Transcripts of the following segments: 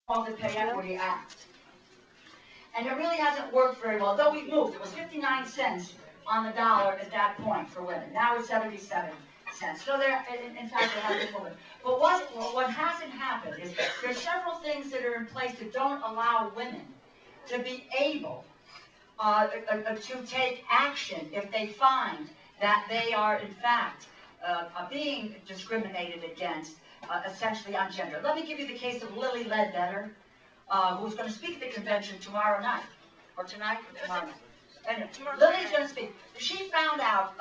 called the Pay Equity Act. And it really hasn't worked very well, though we moved. It was 59 cents on the dollar at that point for women. Now it's 77 cents. So there, in fact, there has been movement. But what hasn't happened is there's several things that are in place that don't allow women to be able to take action if they find that they are, in fact, being discriminated against, essentially on gender. Let me give you the case of Lilly Ledbetter, who's going to speak at the convention tomorrow night, or tonight, or tomorrow night. Anyway, Lily's going to speak. She found out,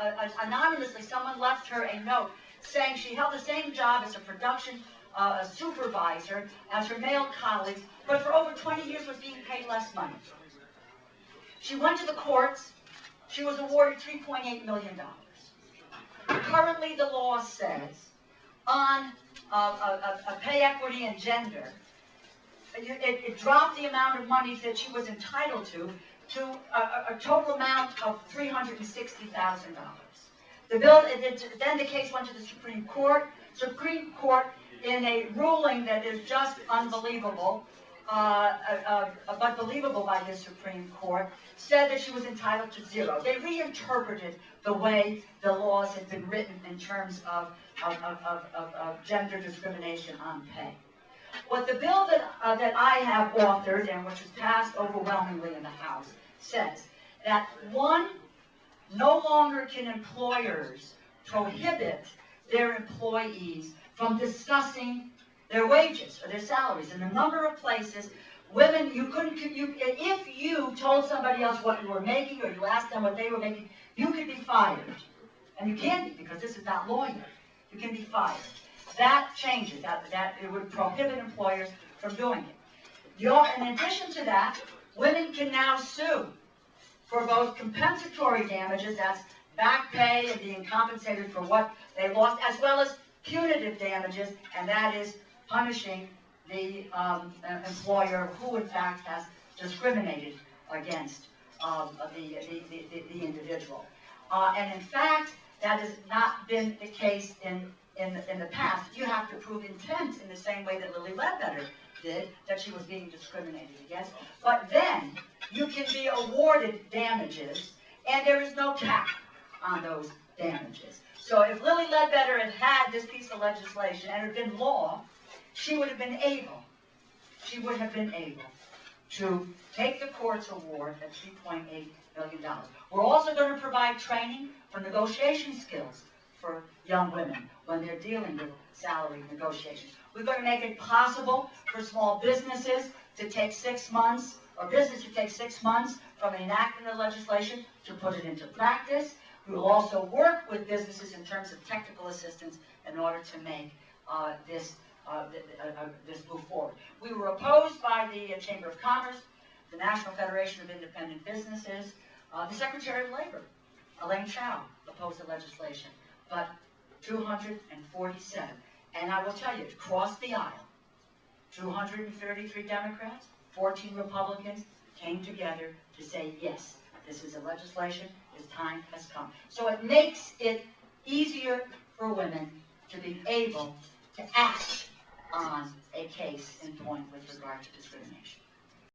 anonymously, someone left her a note saying she held the same job as a production supervisor as her male colleagues, but for over 20 years was being paid less money. She went to the courts. She was awarded $3.8 million. Currently, the law says on pay equity and gender, it dropped the amount of money that she was entitled to a total amount of $360,000. The bill, then the case went to the Supreme Court. Supreme Court, in a ruling that is just unbelievable, but believable by the Supreme Court, said that she was entitled to zero. They reinterpreted the way the laws had been written in terms of gender discrimination on pay. What the bill that I have authored, and which was passed overwhelmingly in the House, says that, one, no longer can employers prohibit their employees from discussing their wages or their salaries. In a number of places, women, if you told somebody else what you were making, or you asked them what they were making, you could be fired. And you can be, because this is not law yet. You can be fired. That changes. That it would prohibit employers from doing it. In addition to that, women can now sue for both compensatory damages, that's back pay and being compensated for what they lost, as well as punitive damages, and that is punishing the employer who, in fact, has discriminated against the individual. And in fact, that has not been the case in the past. You have to prove intent in the same way that Lilly Ledbetter did, that she was being discriminated against. But then you can be awarded damages, and there is no cap on those damages. So if Lilly Ledbetter had this piece of legislation and it had been law, she would have been able to take the court's award at $3.8 million. We're also going to provide training for negotiation skills for young women when they're dealing with salary negotiations. We're going to make it possible for small businesses to take 6 months, or business to take 6 months from enacting the legislation to put it into practice. We will also work with businesses in terms of technical assistance in order to make this move forward. We were opposed by the Chamber of Commerce, the National Federation of Independent Businesses, the Secretary of Labor, Elaine Chao, opposed the legislation, but 247. And I will tell you, it crossed the aisle. 233 Democrats, 14 Republicans came together to say, yes, this is a legislation, its time has come. So it makes it easier for women to be able to act on a case in point with regard to discrimination.